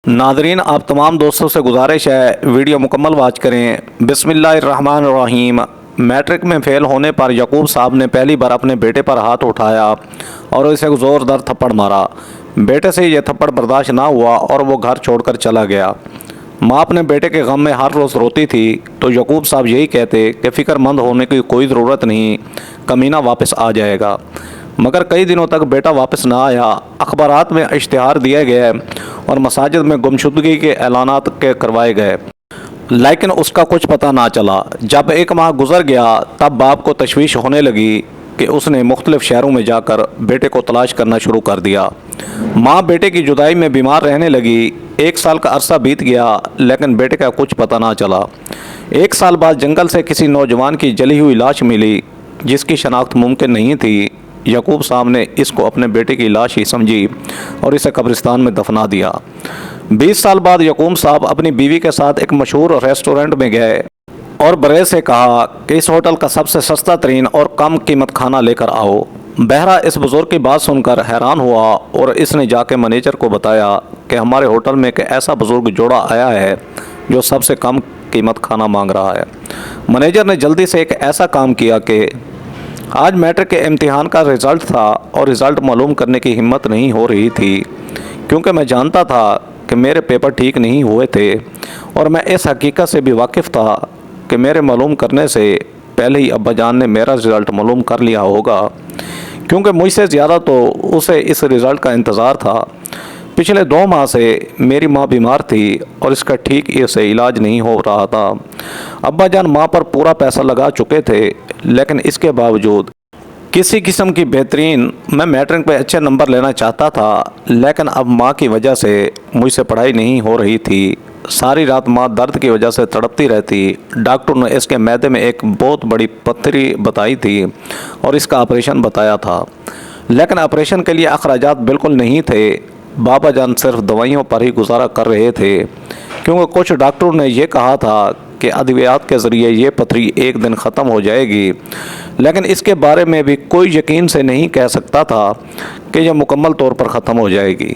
Nadreen, आप तमाम दोस्तों से गुजारिश है वीडियो मुकम्मल वाच करें। बिस्मिल्लाहिर्रहमानिर्रहीम। मैट्रिक में फ़ेल होने पर यकूब साहब ने पहली बार अपने बेटे पर हाथ उठाया और उसे ज़ोरदार थप्पड़ मारा। बेटे से यह थप्पड़ बर्दाश्त ना हुआ और वो घर छोड़कर चला गया। माँ अपने बेटे के गम में हर रोज़ रोती थी तो यकूब साहब यही कहते कि फ़िक्रमंद होने की कोई ज़रूरत नहीं, कमीना वापस आ जाएगा। मगर कई दिनों तक बेटा वापस ना आया। अखबारात में इश्तिहार दिए गए और मसाजिद में गुमशुदगी के ऐलानात के करवाए गए, लेकिन उसका कुछ पता ना चला। जब एक माह गुजर गया तब बाप को तशवीश होने लगी कि उसने मुख्तलिफ शहरों में जाकर बेटे को तलाश करना शुरू कर दिया। माँ बेटे की जुदाई में बीमार रहने लगी। 1 साल का अरसा बीत गया लेकिन बेटे का कुछ पता ना चला। 1 साल बाद जंगल से किसी नौजवान की जली हुई लाश मिली जिसकी शनाख्त मुमकिन नहीं थी। यकूब साहब ने इसको अपने बेटे की लाश ही समझी और इसे कब्रिस्तान में दफना दिया। 20 साल बाद यकूब साहब अपनी बीवी के साथ एक मशहूर रेस्टोरेंट में गए और बरे से कहा कि इस होटल का सबसे सस्ता तरीन और कम कीमत खाना लेकर आओ। बहरा इस बुजुर्ग की बात सुनकर हैरान हुआ और इसने जाके मैनेजर को बताया कि हमारे होटल में एक ऐसा बुजुर्ग जोड़ा आया है जो सबसे कम कीमत खाना मांग रहा है। मैनेजर ने जल्दी से एक ऐसा काम किया कि आज मैट्रिक के इम्तिहान का रिज़ल्ट था और रिज़ल्ट मालूम करने की हिम्मत नहीं हो रही थी, क्योंकि मैं जानता था कि मेरे पेपर ठीक नहीं हुए थे और मैं इस हकीकत से भी वाकिफ़ था कि मेरे मालूम करने से पहले ही अब्बा जान ने मेरा रिज़ल्ट मालूम कर लिया होगा, क्योंकि मुझसे ज़्यादा तो उसे इस रिज़ल्ट का इंतज़ार था। पिछले 2 माह से मेरी माँ बीमार थी और इसका ठीक से इलाज नहीं हो रहा था। अब्बा जान माँ पर पूरा पैसा लगा चुके थे, लेकिन इसके बावजूद किसी किस्म की बेहतरीन मैं मैट्रिक पे अच्छे नंबर लेना चाहता था, लेकिन अब माँ की वजह से मुझसे पढ़ाई नहीं हो रही थी। सारी रात माँ दर्द की वजह से तड़पती रहती। डॉक्टर ने इसके मैदे में एक बहुत बड़ी पत्थरी बताई थी और इसका ऑपरेशन बताया था, लेकिन ऑपरेशन के लिए अखराजात बिल्कुल नहीं थे। बाबा जान सिर्फ दवाइयों पर ही गुजारा कर रहे थे, क्योंकि कुछ डॉक्टरों ने यह कहा था कि अद्वियात के ज़रिए ये पथरी एक दिन ख़त्म हो जाएगी, लेकिन इसके बारे में भी कोई यकीन से नहीं कह सकता था कि यह मुकम्मल तौर पर ख़त्म हो जाएगी।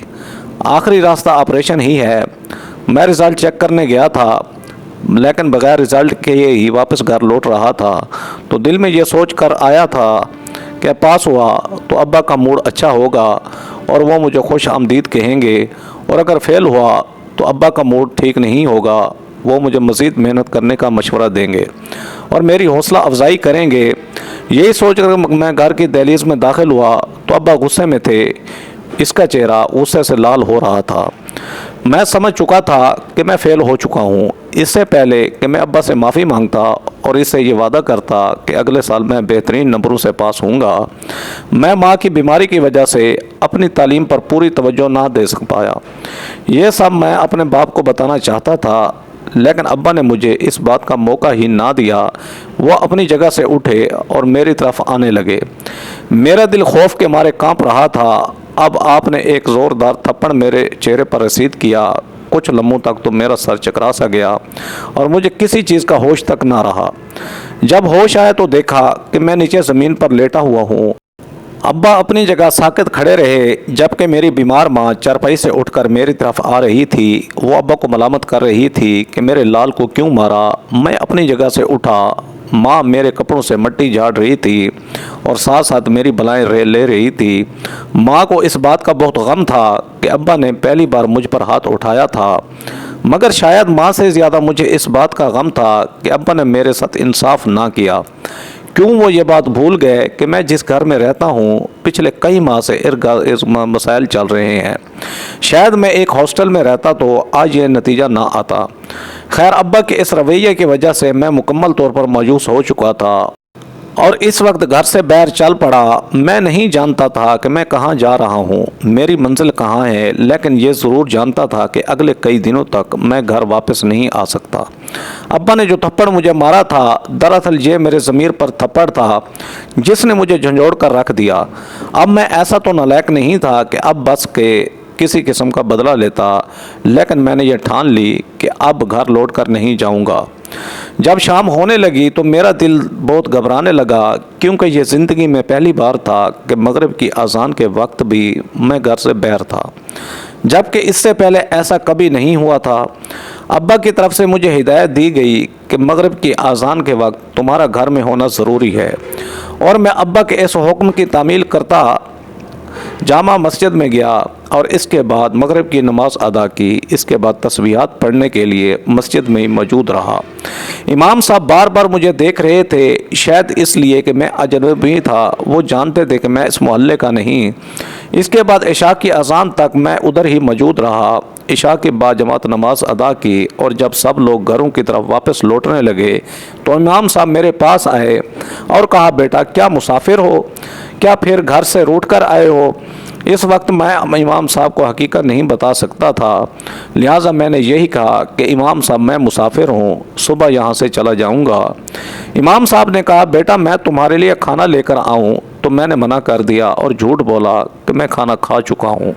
आखिरी रास्ता ऑपरेशन ही है। मैं रिज़ल्ट चेक करने गया था, लेकिन बगैर रिज़ल्ट के ही वापस घर लौट रहा था तो दिल में यह सोच कर आया था कि पास हुआ तो अब्बा का मूड अच्छा होगा और वो मुझे खुश आमदीद कहेंगे, और अगर फेल हुआ तो अब्बा का मूड ठीक नहीं होगा, वो मुझे मज़ीद मेहनत करने का मशवरा देंगे और मेरी हौसला अफजाई करेंगे। यही सोच कर मैं घर की दहलीज में दाखिल हुआ तो अब्बा गुस्से में थे। इसका चेहरा गुस्से से लाल हो रहा था। मैं समझ चुका था कि मैं फ़ेल हो चुका हूँ। इससे पहले कि मैं अब्बा से माफ़ी मांगता और इससे ये वादा करता कि अगले साल मैं बेहतरीन नंबरों से पास होऊंगा, मैं माँ की बीमारी की वजह से अपनी तालीम पर पूरी तवज्जो ना दे सक पाया। ये सब मैं अपने बाप को बताना चाहता था, लेकिन अब्बा ने मुझे इस बात का मौका ही ना दिया। वो अपनी जगह से उठे और मेरी तरफ आने लगे। मेरा दिल खौफ के मारे कांप रहा था। अब आपने एक ज़ोरदार थप्पड़ मेरे चेहरे पर रसीद किया। कुछ लम्हों तक तो मेरा सर चकरा सा गया और मुझे किसी चीज़ का होश तक ना रहा। जब होश आया तो देखा कि मैं नीचे ज़मीन पर लेटा हुआ हूँ। अब्बा अपनी जगह साकित खड़े रहे, जबकि मेरी बीमार माँ चारपाई से उठकर मेरी तरफ आ रही थी। वो अब्बा को मलामत कर रही थी कि मेरे लाल को क्यों मारा। मैं अपनी जगह से उठा। माँ मेरे कपड़ों से मिट्टी झाड़ रही थी और साथ साथ मेरी बलाएं ले रही थी। माँ को इस बात का बहुत गम था कि अब्बा ने पहली बार मुझ पर हाथ उठाया था, मगर शायद माँ से ज़्यादा मुझे इस बात का गम था कि अब्बा ने मेरे साथ इंसाफ ना किया। क्यों वो ये बात भूल गए कि मैं जिस घर में रहता हूँ पिछले कई माह से इस मसाइल चल रहे हैं। शायद मैं एक हॉस्टल में रहता तो आज ये नतीजा ना आता। खैर, अब्बा के इस रवैये की वजह से मैं मुकम्मल तौर पर मायूस हो चुका था और इस वक्त घर से बाहर चल पड़ा। मैं नहीं जानता था कि मैं कहाँ जा रहा हूँ, मेरी मंजिल कहाँ है, लेकिन ये ज़रूर जानता था कि अगले कई दिनों तक मैं घर वापस नहीं आ सकता। अब्बा ने जो थप्पड़ मुझे मारा था, दरअसल ये मेरे ज़मीर पर थप्पड़ था जिसने मुझे झंझोड़ कर रख दिया। अब मैं ऐसा तो नालायक नहीं था कि अब बस के किसी किस्म का बदला लेता, लेकिन मैंने ये ठान ली कि अब घर लौट कर नहीं जाऊंगा। जब शाम होने लगी तो मेरा दिल बहुत घबराने लगा, क्योंकि ये ज़िंदगी में पहली बार था कि मगरिब की अज़ान के वक्त भी मैं घर से बाहर था, जबकि इससे पहले ऐसा कभी नहीं हुआ था। अब्बा की तरफ से मुझे हिदायत दी गई कि मगरिब की अज़ान के वक्त तुम्हारा घर में होना ज़रूरी है, और मैं अब्बा के इस हुक्म की तामील करता जामा मस्जिद में गया और इसके बाद मगरिब की नमाज अदा की। इसके बाद तस्बीहात पढ़ने के लिए मस्जिद में ही मौजूद रहा। इमाम साहब बार बार मुझे देख रहे थे, शायद इसलिए कि मैं अजनबी था। वो जानते थे कि मैं इस मोहल्ले का नहीं। इसके बाद इशा की अज़ान तक मैं उधर ही मौजूद रहा। इशा के बाद जमात नमाज अदा की और जब सब लोग घरों की तरफ वापस लौटने लगे तो इमाम साहब मेरे पास आए और कहा, बेटा क्या मुसाफिर हो, क्या फिर घर से रूठ कर आए हो? इस वक्त मैं इमाम साहब को हकीकत नहीं बता सकता था, लिहाजा मैंने यही कहा कि इमाम साहब मैं मुसाफिर हूँ, सुबह यहाँ से चला जाऊँगा। इमाम साहब ने कहा, बेटा मैं तुम्हारे लिए खाना लेकर आऊँ? तो मैंने मना कर दिया और झूठ बोला कि मैं खाना खा चुका हूँ।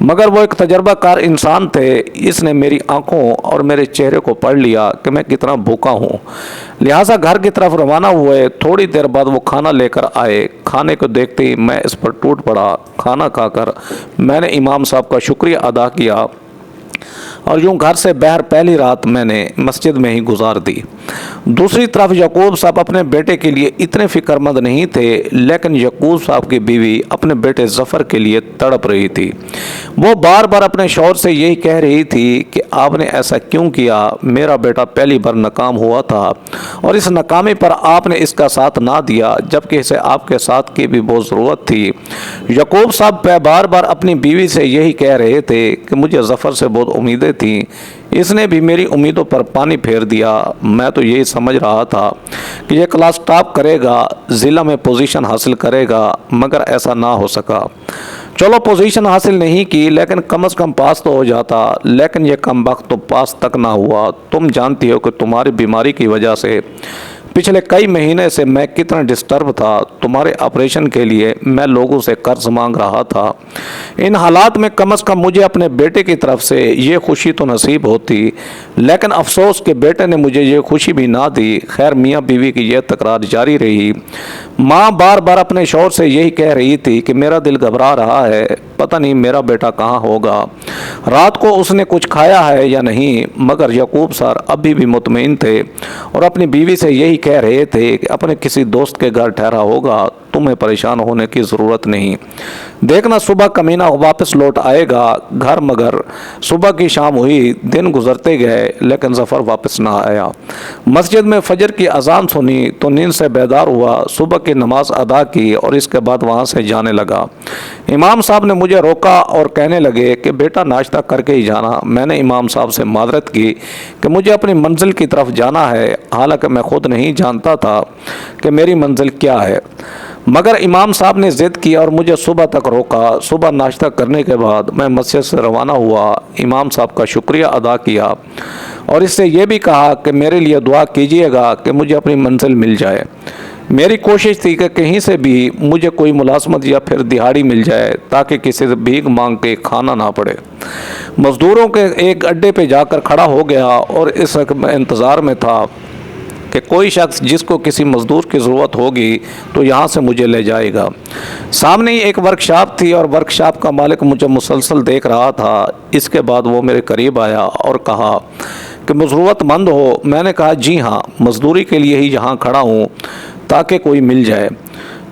मगर वो एक तजर्बाकार इंसान थे, इसने मेरी आंखों और मेरे चेहरे को पढ़ लिया कि मैं कितना भूखा हूँ। लिहाजा घर की तरफ रवाना हुए। थोड़ी देर बाद वो खाना लेकर आए। खाने को देखते ही मैं इस पर टूट पड़ा। खाना खाकर मैंने इमाम साहब का शुक्रिया अदा किया और यूँ घर से बाहर पहली रात मैंने मस्जिद में ही गुजार दी। दूसरी तरफ यकूब साहब अपने बेटे के लिए इतने फिक्रमंद नहीं थे, लेकिन यकूब साहब की बीवी अपने बेटे ज़फ़र के लिए तड़प रही थी। वो बार बार अपने शौहर से यही कह रही थी कि आपने ऐसा क्यों किया? मेरा बेटा पहली बार नाकाम हुआ था और इस नाकामी पर आपने इसका साथ ना दिया, जबकि इसे आपके साथ की भी बहुत ज़रूरत थी। यकूब साहब बार बार अपनी बीवी से यही कह रहे थे कि मुझे ज़फ़र से बहुत उम्मीदें थी, इसने भी मेरी उम्मीदों पर पानी फेर दिया। मैं तो यही समझ रहा था कि यह क्लास टॉप करेगा, ज़िला में पोजीशन हासिल करेगा, मगर ऐसा ना हो सका। चलो पोजीशन हासिल नहीं की, लेकिन कम से कम पास तो हो जाता। लेकिन यह कमबख्त तो पास तक ना हुआ। तुम जानती हो कि तुम्हारी बीमारी की वजह से पिछले कई महीने से मैं कितना डिस्टर्ब था। तुम्हारे ऑपरेशन के लिए मैं लोगों से कर्ज मांग रहा था। इन हालात में कम से कम मुझे अपने बेटे की तरफ से ये खुशी तो नसीब होती, लेकिन अफसोस कि बेटे ने मुझे ये खुशी भी ना दी। खैर मियाँ बीवी की यह तकरार जारी रही। माँ बार बार अपने शौहर से यही कह रही थी कि मेरा दिल घबरा रहा है, पता नहीं मेरा बेटा कहाँ होगा, रात को उसने कुछ खाया है या नहीं। मगर यकूब सर अभी भी मुतमईन थे और अपनी बीवी से यही कह रहे थे कि अपने किसी दोस्त के घर ठहरा होगा, तुम्हें परेशान होने की ज़रूरत नहीं। देखना सुबह कमीना वापस लौट आएगा घर। मगर सुबह की शाम हुई, दिन गुजरते गए, लेकिन ज़फ़र वापस ना आया। मस्जिद में फजर की अज़ान सुनी तो नींद से बेदार हुआ, सुबह की नमाज अदा की और इसके बाद वहाँ से जाने लगा। इमाम साहब ने मुझे रोका और कहने लगे कि बेटा नाश्ता करके ही जाना। मैंने इमाम साहब से मादरत की कि मुझे अपनी मंजिल की तरफ जाना है, हालांकि मैं खुद नहीं जानता था कि मेरी मंजिल क्या है। मगर इमाम साहब ने ज़िद की और मुझे सुबह तक रोका। सुबह नाश्ता करने के बाद मैं मस्जिद से रवाना हुआ। इमाम साहब का शुक्रिया अदा किया और इससे यह भी कहा कि मेरे लिए दुआ कीजिएगा कि मुझे अपनी मंजिल मिल जाए। मेरी कोशिश थी कि कहीं से भी मुझे कोई मुलाजमत या फिर दिहाड़ी मिल जाए, ताकि किसी से भीख मांग के खाना ना पड़े। मज़दूरों के एक अड्डे पे जाकर खड़ा हो गया और इस इंतज़ार में था कि कोई शख्स जिसको किसी मज़दूर की ज़रूरत होगी तो यहाँ से मुझे ले जाएगा। सामने ही एक वर्कशॉप थी और वर्कशॉप का मालिक मुझे मुसलसल देख रहा था। इसके बाद वो मेरे करीब आया और कहा कि ज़रूरतमंद हो? मैंने कहा जी हाँ, मज़दूरी के लिए ही यहाँ खड़ा हूँ ताकि कोई मिल जाए।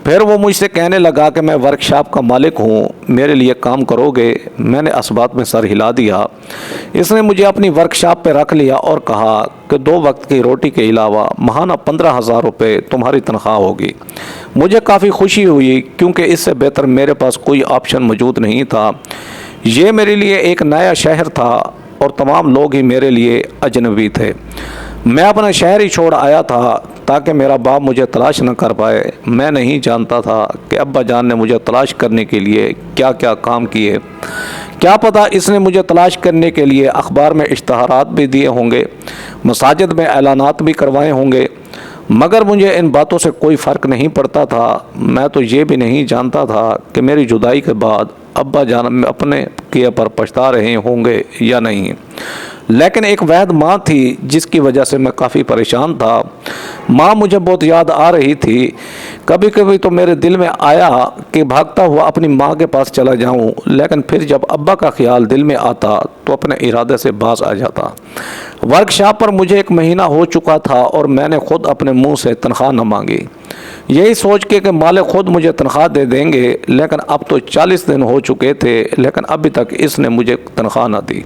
फिर वो मुझसे कहने लगा कि मैं वर्कशॉप का मालिक हूँ, मेरे लिए काम करोगे? मैंने असबात में सर हिला दिया। इसने मुझे अपनी वर्कशॉप पे रख लिया और कहा कि 2 वक्त की रोटी के अलावा माहाना 15,000 रुपये तुम्हारी तनख्वाह होगी। मुझे काफ़ी खुशी हुई, क्योंकि इससे बेहतर मेरे पास कोई ऑप्शन मौजूद नहीं था। ये मेरे लिए एक नया शहर था और तमाम लोग ही मेरे लिए अजनबी थे। मैं अपना शहर ही छोड़ आया था ताकि मेरा बाप मुझे तलाश न कर पाए। मैं नहीं जानता था कि अब्बा जान ने मुझे तलाश करने के लिए क्या क्या काम किए। क्या पता इसने मुझे तलाश करने के लिए अखबार में इश्तहारात भी दिए होंगे, मसाजिद में ऐलानात भी करवाए होंगे, मगर मुझे इन बातों से कोई फ़र्क नहीं पड़ता था। मैं तो ये भी नहीं जानता था कि मेरी जुदाई के बाद अब्बा जान अपने किए पर पछता रहे होंगे या नहीं। लेकिन एक वैद माँ थी जिसकी वजह से मैं काफ़ी परेशान था। माँ मुझे बहुत याद आ रही थी। कभी कभी तो मेरे दिल में आया कि भागता हुआ अपनी माँ के पास चला जाऊं, लेकिन फिर जब अब्बा का ख्याल दिल में आता तो अपने इरादे से बाज आ जाता। वर्कशॉप पर मुझे 1 महीना हो चुका था और मैंने खुद अपने मुंह से तनख्वाह न मांगी, यही सोच के कि मालिक खुद मुझे तनख्वाह दे देंगे। लेकिन अब तो 40 दिन हो चुके थे, लेकिन अभी तक इसने मुझे तनख्वाह न दी।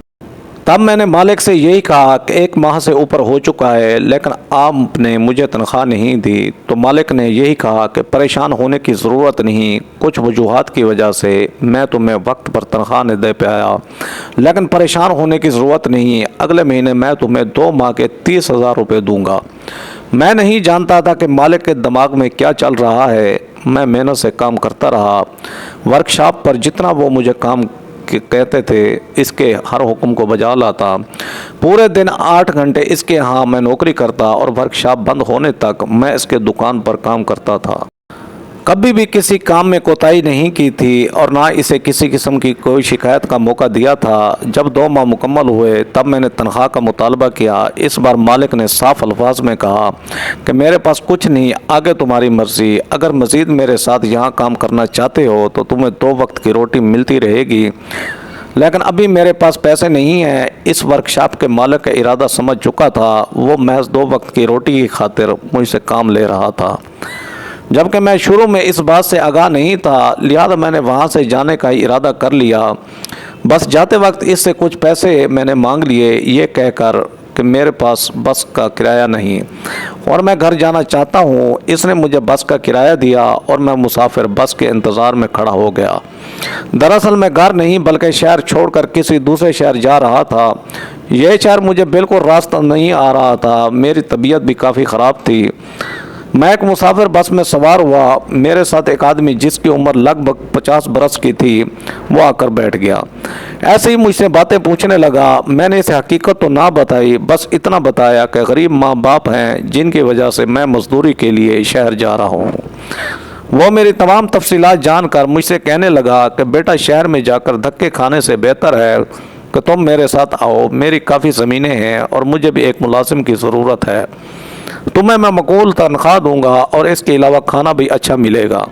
तब मैंने मालिक से यही कहा कि 1 माह से ऊपर हो चुका है, लेकिन आपने मुझे तनख्वाह नहीं दी। तो मालिक ने यही कहा कि परेशान होने की ज़रूरत नहीं, कुछ वजूहात की वजह से मैं तुम्हें वक्त पर तनख्वाह नहीं दे पाया, लेकिन परेशान होने की ज़रूरत नहीं, अगले महीने मैं तुम्हें 2 माह के 30,000 रुपये दूँगा। मैं नहीं जानता था कि मालिक के दिमाग में क्या चल रहा है। मैं मेहनत से काम करता रहा। वर्कशॉप पर जितना वो मुझे काम कहते थे इसके हर हुक्म को बजा लाता। पूरे दिन 8 घंटे इसके यहाँ मैं नौकरी करता और वर्कशॉप बंद होने तक मैं इसके दुकान पर काम करता था। कभी भी किसी काम में कोताही नहीं की थी और ना इसे किसी किस्म की कोई शिकायत का मौका दिया था। जब 2 माह मुकम्मल हुए तब मैंने तनख्वाह का मुतालबा किया। इस बार मालिक ने साफ अल्फाज में कहा कि मेरे पास कुछ नहीं, आगे तुम्हारी मर्ज़ी, अगर मज़ीद मेरे साथ यहाँ काम करना चाहते हो तो तुम्हें 2 वक्त की रोटी मिलती रहेगी, लेकिन अभी मेरे पास पैसे नहीं हैं। इस वर्कशॉप के मालिक का इरादा समझ चुका था। वो महज 2 वक्त की रोटी की खातिर मुझसे काम ले रहा था, जबकि मैं शुरू में इस बात से आगाह नहीं था। लिहाजा मैंने वहाँ से जाने का इरादा कर लिया। बस जाते वक्त इससे कुछ पैसे मैंने मांग लिए, ये कहकर कि मेरे पास बस का किराया नहीं और मैं घर जाना चाहता हूँ। इसने मुझे बस का किराया दिया और मैं मुसाफिर बस के इंतज़ार में खड़ा हो गया। दरअसल मैं घर नहीं बल्कि शहर छोड़कर किसी दूसरे शहर जा रहा था। यह शहर मुझे बिल्कुल रास्ता नहीं आ रहा था। मेरी तबीयत भी काफ़ी ख़राब थी। मैं एक मुसाफिर बस में सवार हुआ। मेरे साथ एक आदमी जिसकी उम्र लगभग 50 बरस की थी वो आकर बैठ गया। ऐसे ही मुझसे बातें पूछने लगा। मैंने इसे हकीकत तो ना बताई, बस इतना बताया कि गरीब माँ बाप हैं जिनकी वजह से मैं मजदूरी के लिए शहर जा रहा हूँ। वो मेरी तमाम तफसीलात जानकर मुझसे कहने लगा कि बेटा, शहर में जाकर धक्के खाने से बेहतर है कि तुम मेरे साथ आओ। मेरी काफ़ी ज़मीनें हैं और मुझे भी एक मुलाजिम की ज़रूरत है। तुम्हें मैं मकबूल तनख्वाह दूंगा और इसके अलावा खाना भी अच्छा मिलेगा।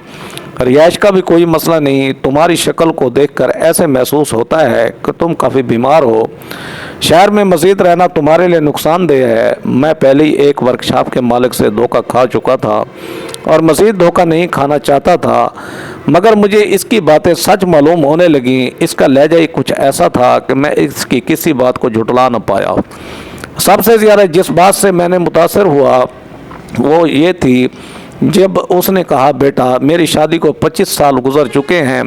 रिहाइश का भी कोई मसला नहीं। तुम्हारी शक्ल को देखकर ऐसे महसूस होता है कि तुम काफ़ी बीमार हो। शहर में मज़ीद रहना तुम्हारे लिए नुकसानदेह है। मैं पहले ही एक वर्कशॉप के मालिक से धोखा खा चुका था और मज़ीद धोखा नहीं खाना चाहता था, मगर मुझे इसकी बातें सच मालूम होने लगी। इसका लहजा ही कुछ ऐसा था कि मैं इसकी किसी बात को झुटला न पाया। सबसे ज़्यादा जिस बात से मैंने मुतासर हुआ वो ये थी जब उसने कहा, बेटा, मेरी शादी को 25 साल गुजर चुके हैं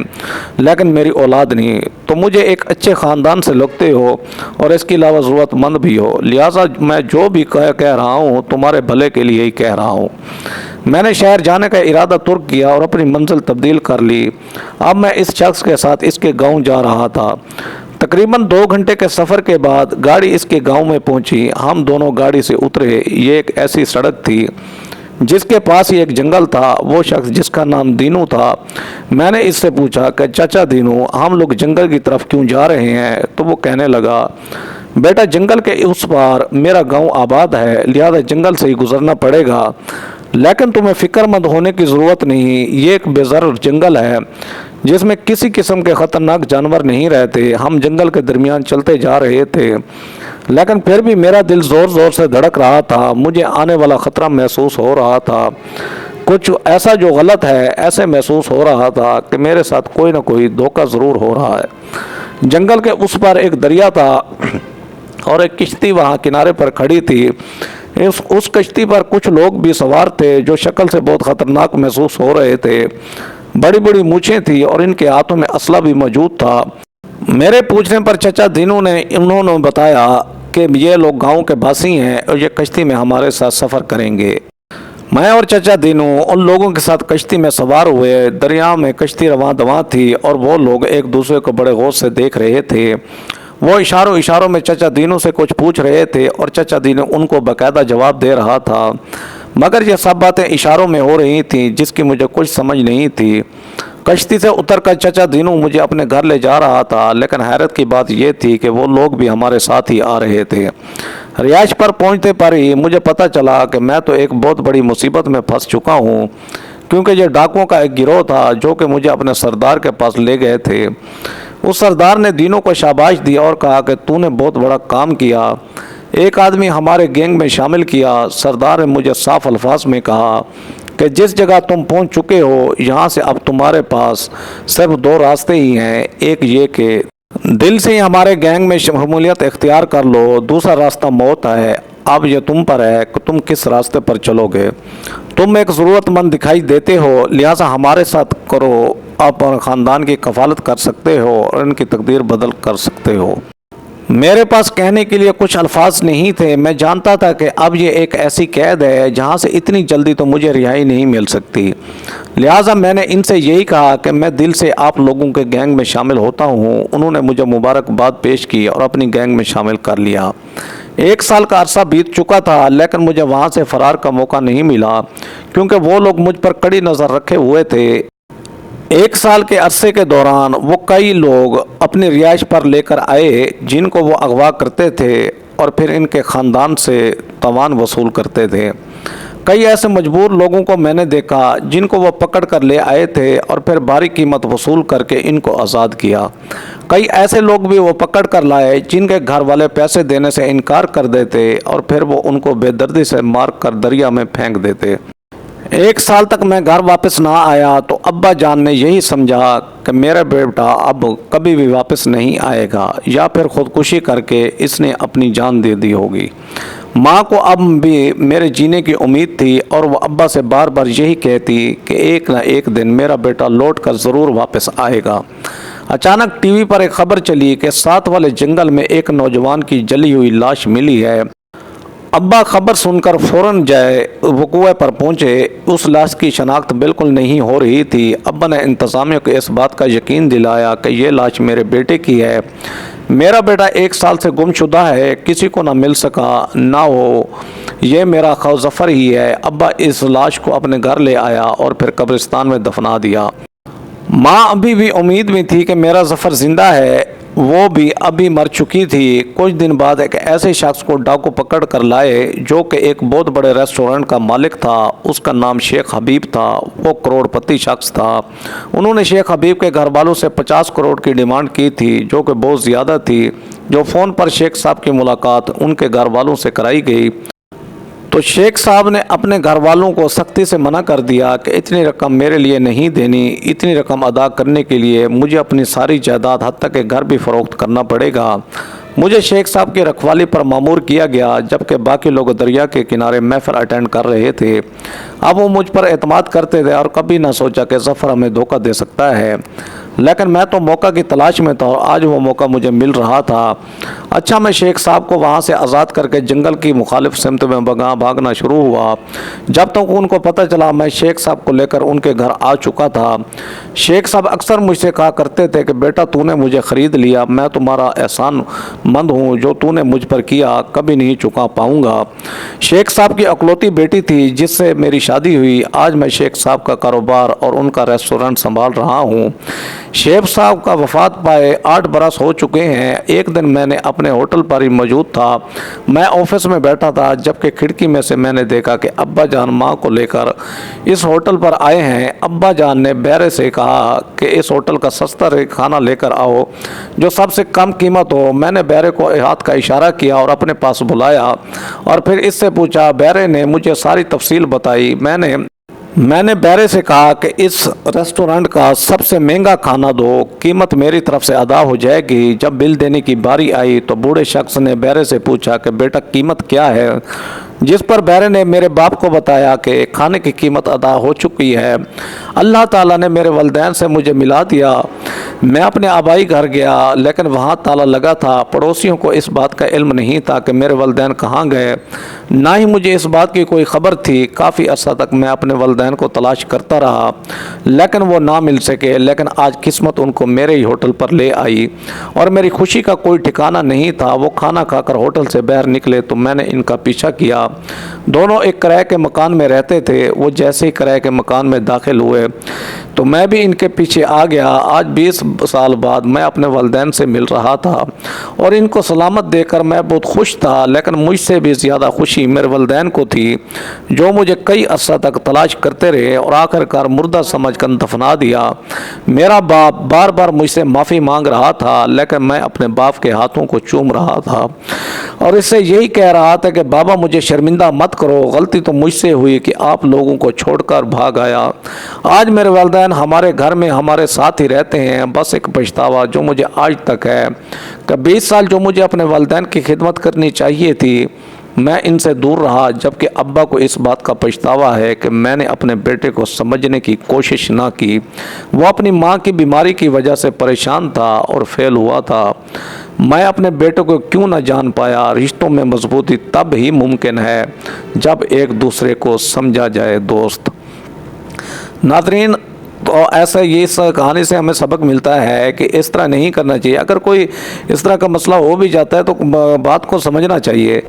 लेकिन मेरी औलाद नहीं। तो मुझे एक अच्छे ख़ानदान से लगते हो और इसके अलावा ज़रूरतमंद भी हो। लिहाजा मैं जो भी कह रहा हूँ तुम्हारे भले के लिए ही कह रहा हूँ। मैंने शहर जाने का इरादा तुर्क किया और अपनी मंजिल तब्दील कर ली। अब मैं इस शख्स के साथ इसके गाँव जा रहा था। तकरीबन 2 घंटे के सफ़र के बाद गाड़ी इसके गांव में पहुंची। हम दोनों गाड़ी से उतरे। ये एक ऐसी सड़क थी जिसके पास ही एक जंगल था। वो शख्स जिसका नाम दीनू था, मैंने इससे पूछा कि चाचा दीनू, हम लोग जंगल की तरफ क्यों जा रहे हैं? तो वो कहने लगा, बेटा, जंगल के उस पार मेरा गांव आबाद है, लिहाजा जंगल से ही गुजरना पड़ेगा, लेकिन तुम्हें फ़िक्रमंद होने की ज़रूरत नहीं। ये एक बेज़र जंगल है जिसमें किसी किस्म के ख़तरनाक जानवर नहीं रहते। हम जंगल के दरमियान चलते जा रहे थे, लेकिन फिर भी मेरा दिल ज़ोर ज़ोर से धड़क रहा था। मुझे आने वाला ख़तरा महसूस हो रहा था। कुछ ऐसा जो गलत है ऐसे महसूस हो रहा था कि मेरे साथ कोई ना कोई धोखा ज़रूर हो रहा है। जंगल के उस पार एक दरिया था और एक किश्ती वहाँ किनारे पर खड़ी थी। उस कश्ती पर कुछ लोग भी सवार थे जो शक्ल से बहुत ख़तरनाक महसूस हो रहे थे। बड़ी बड़ी मूछें थी और इनके हाथों में असला भी मौजूद था। मेरे पूछने पर चाचा दीनू ने उन्होंने बताया कि ये लोग गांव के बासी हैं और ये कश्ती में हमारे साथ सफ़र करेंगे। मैं और चाचा दीनू उन लोगों के साथ कश्ती में सवार हुए। दरिया में कश्ती रवां दवां थी और वो लोग एक दूसरे को बड़े गौर से देख रहे थे। वो इशारों में चाचा दीनू से कुछ पूछ रहे थे और चाचा दीनू उनको बाकायदा जवाब दे रहा था, मगर ये सब बातें इशारों में हो रही थी जिसकी मुझे कुछ समझ नहीं थी। کشتی سے اتر کر چچا دینو مجھے اپنے گھر لے جا رہا تھا، لیکن حیرت کی بات یہ تھی کہ وہ لوگ بھی ہمارے ساتھ ہی آ رہے تھے۔ رہائش پر پہنچتے پر ہی مجھے پتہ چلا کہ میں تو ایک بہت بڑی مصیبت میں پھنس چکا ہوں، کیونکہ یہ ڈاکوؤں کا ایک گروہ تھا جو کہ مجھے اپنے سردار کے پاس لے گئے تھے۔ اس سردار نے دینوں کو شاباش دی اور کہا کہ تو نے بہت بڑا کام کیا، ایک آدمی ہمارے گینگ میں شامل کیا۔ سردار نے مجھے صاف الفاظ میں کہا کہ جس جگہ تم پہنچ چکے ہو یہاں سے اب تمہارے پاس صرف دو راستے ہی ہیں، ایک یہ کہ دل سے ہی ہمارے گینگ میں شمولیت اختیار کر لو، دوسرا راستہ موت ہے۔ اب یہ تم پر ہے کہ تم کس راستے پر چلو گے۔ تم ایک ضرورت مند دکھائی دیتے ہو، لہٰذا ہمارے ساتھ کرو، آپ اور خاندان کی کفالت کر سکتے ہو اور ان کی تقدیر بدل کر سکتے ہو۔ میرے پاس کہنے کے لیے کچھ الفاظ نہیں تھے۔ میں جانتا تھا کہ اب یہ ایک ایسی قید ہے جہاں سے اتنی جلدی تو مجھے رہائی نہیں مل سکتی، لہٰذا میں نے ان سے یہی کہا کہ میں دل سے آپ لوگوں کے گینگ میں شامل ہوتا ہوں۔ انہوں نے مجھے مبارکباد پیش کی اور اپنی گینگ میں شامل کر لیا۔ 1 سال کا عرصہ بیت چکا تھا، لیکن مجھے وہاں سے فرار کا موقع نہیں ملا، کیونکہ وہ لوگ مجھ پر کڑی نظر رکھے ہوئے تھے۔ 1 سال کے عرصے کے دوران وہ کئی لوگ اپنی رہائش پر لے کر آئے جن کو وہ اغوا کرتے تھے اور پھر ان کے خاندان سے تاوان وصول کرتے تھے۔ کئی ایسے مجبور لوگوں کو میں نے دیکھا جن کو وہ پکڑ کر لے آئے تھے اور پھر بھاری قیمت وصول کر کے ان کو آزاد کیا۔ کئی ایسے لوگ بھی وہ پکڑ کر لائے جن کے گھر والے پیسے دینے سے انکار کر دیتے اور پھر وہ ان کو بے دردی سے مار کر دریا میں پھینک دیتے۔ 1 سال تک میں گھر واپس نہ آیا تو ابا جان نے یہی سمجھا کہ میرا بیٹا اب کبھی بھی واپس نہیں آئے گا، یا پھر خودکشی کر کے اس نے اپنی جان دے دی ہوگی۔ ماں کو اب بھی میرے جینے کی امید تھی اور وہ ابا سے بار بار یہی کہتی کہ ایک نہ ایک دن میرا بیٹا لوٹ کر ضرور واپس آئے گا۔ اچانک ٹی وی پر ایک خبر چلی کہ ساتھ والے جنگل میں ایک نوجوان کی جلی ہوئی لاش ملی ہے۔ ابا خبر سن کر فوراً جائے وقوع پر پہنچے۔ اس لاش کی شناخت بالکل نہیں ہو رہی تھی۔ ابا نے انتظامیہ کو اس بات کا یقین دلایا کہ یہ لاش میرے بیٹے کی ہے۔ میرا بیٹا 1 سال سے گم شدہ ہے، کسی کو نہ مل سکا نہ ہو، یہ میرا ظفر ہی ہے۔ ابا اس لاش کو اپنے گھر لے آیا اور پھر قبرستان میں دفنا دیا۔ ماں ابھی بھی امید میں تھی کہ میرا ظفر زندہ ہے، وہ بھی ابھی مر چکی تھی۔ کچھ دن بعد ایک ایسے شخص کو ڈاکو پکڑ کر لائے جو کہ ایک بہت بڑے ریسٹورنٹ کا مالک تھا۔ اس کا نام شیخ حبیب تھا، وہ کروڑ پتی شخص تھا۔ انہوں نے شیخ حبیب کے گھر والوں سے 50 کروڑ کی ڈیمانڈ کی تھی، جو کہ بہت زیادہ تھی۔ جو فون پر شیخ صاحب کی ملاقات ان کے گھر والوں سے کرائی گئی تو شیخ صاحب نے اپنے گھر والوں کو سختی سے منع کر دیا کہ اتنی رقم میرے لیے نہیں دینی، اتنی رقم ادا کرنے کے لیے مجھے اپنی ساری جائیداد حتیٰ کہ گھر بھی فروخت کرنا پڑے گا۔ مجھے شیخ صاحب کی رکھوالی پر مامور کیا گیا، جبکہ باقی لوگ دریا کے کنارے محفل اٹینڈ کر رہے تھے۔ اب وہ مجھ پر اعتماد کرتے تھے اور کبھی نہ سوچا کہ ظفر ہمیں دھوکہ دے سکتا ہے، لیکن میں تو موقع کی تلاش میں تھا اور آج وہ موقع مجھے مل رہا تھا۔ اچھا، میں شیخ صاحب کو وہاں سے آزاد کر کے جنگل کی مخالف سمت میں بھاگنا شروع ہوا۔ جب تک ان کو پتہ چلا میں شیخ صاحب کو لے کر ان کے گھر آ چکا تھا۔ شیخ صاحب اکثر مجھ سے کہا کرتے تھے کہ بیٹا تو نے مجھے خرید لیا، میں تمہارا احسان مند ہوں، جو تو نے مجھ پر کیا کبھی نہیں چکا پاؤں گا۔ شیخ صاحب کی اکلوتی بیٹی تھی جس سے میری شادی ہوئی۔ آج میں شیخ صاحب کا کاروبار اور ان کا ریسٹورنٹ سنبھال رہا ہوں۔ شیخ صاحب کا وفات پائے 8 برس ہو چکے ہیں۔ ایک دن میں نے اپنے ہوٹل پر ہی موجود تھا۔ میں آفس میں بیٹھا تھا، جبکہ کھڑکی میں سے میں نے دیکھا کہ ابا جان ماں کو لے کر اس ہوٹل پر آئے ہیں۔ ابا جان نے بیرے سے کہا کہ اس ہوٹل کا سستا کھانا لے کر آؤ جو سب سے کم قیمت ہو۔ میں نے بیرے کو ہاتھ کا اشارہ کیا اور اپنے پاس بلایا اور پھر اس سے پوچھا۔ بیرے نے مجھے ساری تفصیل بتائی۔ میں نے بیرے سے کہا کہ اس ریسٹورنٹ کا سب سے مہنگا کھانا دو، قیمت میری طرف سے ادا ہو جائے گی۔ جب بل دینے کی باری آئی تو بوڑھے شخص نے بیرے سے پوچھا کہ بیٹا قیمت کیا ہے، جس پر بیرے نے میرے باپ کو بتایا کہ کھانے کی قیمت ادا ہو چکی ہے۔ اللہ تعالیٰ نے میرے والدین سے مجھے ملا دیا۔ میں اپنے آبائی گھر گیا لیکن وہاں تالا لگا تھا۔ پڑوسیوں کو اس بات کا علم نہیں تھا کہ میرے والدین کہاں گئے، نہ ہی مجھے اس بات کی کوئی خبر تھی۔ کافی عرصہ تک میں اپنے والدین کو تلاش کرتا رہا لیکن وہ نہ مل سکے، لیکن آج قسمت ان کو میرے ہی ہوٹل پر لے آئی اور میری خوشی کا کوئی ٹھکانہ نہیں تھا۔ وہ کھانا کھا کر ہوٹل سے باہر نکلے تو میں نے ان کا پیچھا کیا۔ دونوں ایک کرائے کے مکان میں رہتے تھے۔ وہ جیسے ہی کرائے کے مکان میں داخل ہوئے تو میں بھی ان کے پیچھے آ گیا۔ آج 20 سال بعد میں اپنے والدین سے مل رہا تھا اور ان کو سلامت دیکھ کر میں بہت خوش تھا، لیکن مجھ سے بھی زیادہ خوشی میرے والدین کو تھی جو مجھے کئی عرصہ تک تلاش کرتے رہے اور آخر کار مردہ سمجھ کر دفنا دیا۔ میرا باپ بار بار مجھ سے معافی مانگ رہا تھا لیکن میں اپنے باپ کے ہاتھوں کو چوم رہا تھا اور اس سے یہی کہہ رہا تھا کہ بابا مجھے شرمندہ مت کرو، غلطی تو مجھ سے ہوئی کہ آپ لوگوں کو چھوڑ کر بھاگ آیا۔ آج میرے والدین ہمارے گھر میں ہمارے ساتھ ہی رہتے ہیں، بس ایک پچھتاوا جو مجھے آج تک ہے کہ 20 سال جو مجھے اپنے والدین کی خدمت کرنی چاہیے تھی میں ان سے دور رہا، جبکہ ابا کو اس بات کا پچھتاوا ہے کہ میں نے اپنے بیٹے کو سمجھنے کی کوشش نہ کی۔ وہ اپنی ماں کی بیماری کی وجہ سے پریشان تھا اور فیل ہوا تھا۔ میں اپنے بیٹے کو کیوں نہ جان پایا؟ رشتوں میں مضبوطی تب ہی ممکن ہے جب ایک دوسرے کو سمجھا جائے۔ دوست ناظرین، تو ایسا یہ اس کہانی سے ہمیں سبق ملتا ہے کہ اس طرح نہیں کرنا چاہیے۔ اگر کوئی اس طرح کا مسئلہ ہو بھی جاتا ہے تو بات کو سمجھنا چاہیے۔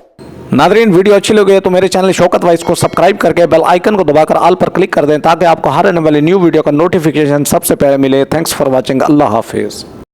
ناظرین، ویڈیو اچھی لگے تو میرے چینل شوکت وائس کو سبسکرائب کر کے بیل آئیکن کو دبا کر آل پر کلک کر دیں تاکہ آپ کو ہر آنے والی نیو ویڈیو کا نوٹیفیکیشن سب سے پہلے ملے۔ Thanks for watching. اللہ حافظ۔